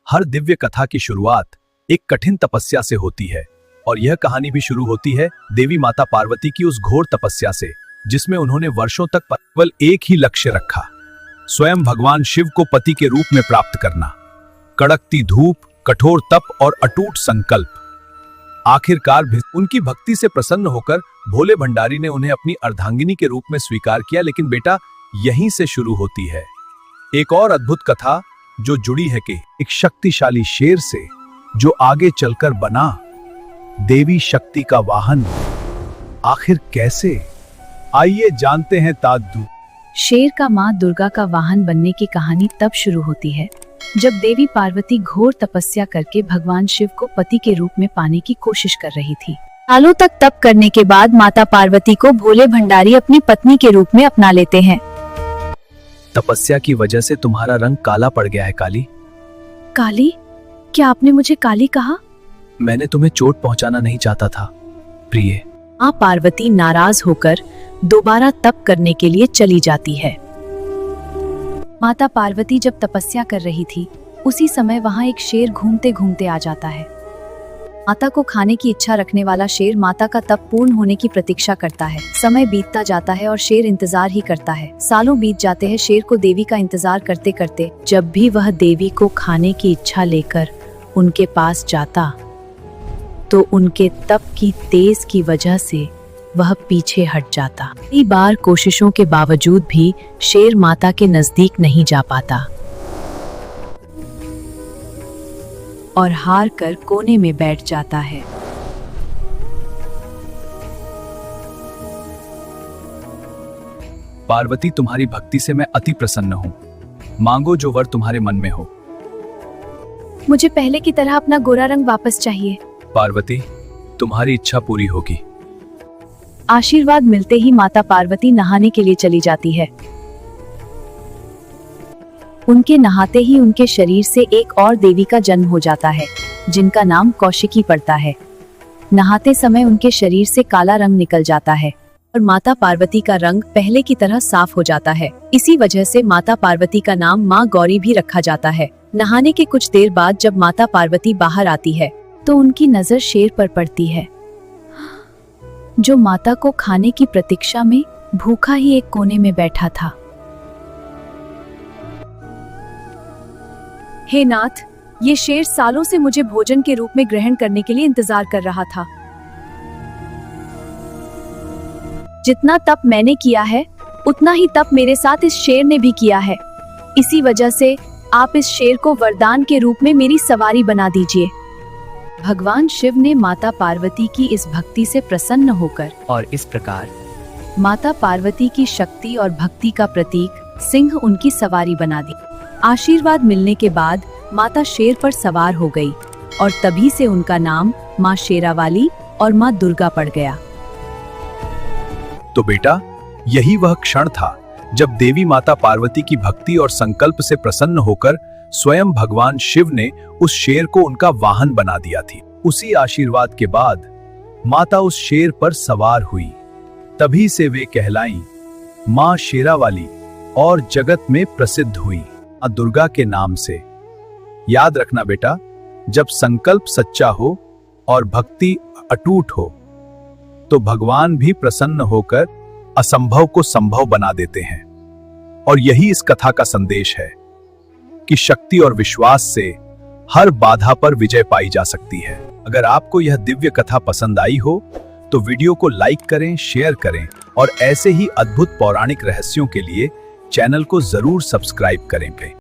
हर दिव्य कथा की शुरुआत एक कठिन तपस्या से होती है और यह कहानी भी शुरू होती है देवी माता पार्वती की उस घोर तपस्या से जिसमें उन्होंने वर्षों तक केवल एक ही लक्ष्य रखा, स्वयं भगवान शिव को पति के रूप में प्राप्त करना। कड़कती धूप, कठोर तप और अटूट संकल्प। आखिरकार उनकी भक्ति से प्रसन्न होकर भोले भंडारी ने उन्हें अपनी अर्धांगिनी के रूप में स्वीकार किया। लेकिन बेटा, यहीं से शुरू होती है एक और अद्भुत कथा जो जुड़ी है कि एक शक्तिशाली शेर से जो आगे चलकर बना देवी शक्ति का वाहन। आखिर कैसे, आइए जानते हैं ताद्दू। शेर का मां दुर्गा का वाहन बनने की कहानी तब शुरू होती है जब देवी पार्वती घोर तपस्या करके भगवान शिव को पति के रूप में पाने की कोशिश कर रही थी। सालों तक तप करने के बाद माता पार्वती को भोले भंडारी अपनी पत्नी के रूप में अपना लेते हैं। तपस्या की वजह से तुम्हारा रंग काला पड़ गया है काली। काली? क्या आपने मुझे काली कहा? मैंने तुम्हें चोट पहुंचाना नहीं चाहता था प्रिय। मां पार्वती नाराज होकर दोबारा तप करने के लिए चली जाती है। माता पार्वती जब तपस्या कर रही थी उसी समय वहां एक शेर घूमते घूमते आ जाता है। माता को खाने की इच्छा रखने वाला शेर माता का तप पूर्ण होने की प्रतीक्षा करता है। समय बीतता जाता है और शेर इंतजार ही करता है। सालों बीत जाते हैं शेर को देवी का इंतजार करते करते। जब भी वह देवी को खाने की इच्छा लेकर उनके पास जाता तो उनके तप की तेज की वजह से वह पीछे हट जाता। कई बार कोशिशों के बावजूद भी शेर माता के नजदीक नहीं जा पाता और हार कर कोने में बैठ जाता है। पार्वती, तुम्हारी भक्ति से मैं अति प्रसन्न हूँ। मांगो जो वर तुम्हारे मन में हो। मुझे पहले की तरह अपना गोरा रंग वापस चाहिए। पार्वती, तुम्हारी इच्छा पूरी होगी। आशीर्वाद मिलते ही माता पार्वती नहाने के लिए चली जाती है। उनके नहाते ही उनके शरीर से एक और देवी का जन्म हो जाता है जिनका नाम कौशिकी पड़ता है। नहाते समय उनके शरीर से काला रंग निकल जाता है और माता पार्वती का रंग पहले की तरह साफ हो जाता है। इसी वजह से माता पार्वती का नाम माँ गौरी भी रखा जाता है। नहाने के कुछ देर बाद जब माता पार्वती बाहर आती है तो उनकी नजर शेर पर पड़ती है जो माता को खाने की प्रतीक्षा में भूखा ही एक कोने में बैठा था। हे नाथ, ये शेर सालों से मुझे भोजन के रूप में ग्रहण करने के लिए इंतजार कर रहा था। जितना तप मैंने किया है उतना ही तप मेरे साथ इस शेर ने भी किया है। इसी वजह से आप इस शेर को वरदान के रूप में मेरी सवारी बना दीजिए। भगवान शिव ने माता पार्वती की इस भक्ति से प्रसन्न होकर और इस प्रकार माता पार्वती की शक्ति और भक्ति का प्रतीक सिंह उनकी सवारी बना दी। आशीर्वाद मिलने के बाद माता शेर पर सवार हो गई और तभी से उनका नाम माँ शेरावाली और माँ दुर्गा पड़ गया। तो बेटा, यही वह क्षण था जब देवी माता पार्वती की भक्ति और संकल्प से प्रसन्न होकर स्वयं भगवान शिव ने उस शेर को उनका वाहन बना दिया थी। उसी आशीर्वाद के बाद माता उस शेर पर सवार हुई। तभी से वे कहलाईं माँ शेरावाली और जगत में प्रसिद्ध हुई माँ दुर्गा के नाम से। याद रखना बेटा, जब संकल्प सच्चा हो और भक्ति अटूट हो तो भगवान भी प्रसन्न होकर असंभव को संभव बना देते हैं। और यही इस कथा का संदेश है कि शक्ति और विश्वास से हर बाधा पर विजय पाई जा सकती है। अगर आपको यह दिव्य कथा पसंद आई हो तो वीडियो को लाइक करें, शेयर करें और ऐसे ही अद्भुत पौराणिक रहस्यों के लिए चैनल को जरूर सब्सक्राइब करें।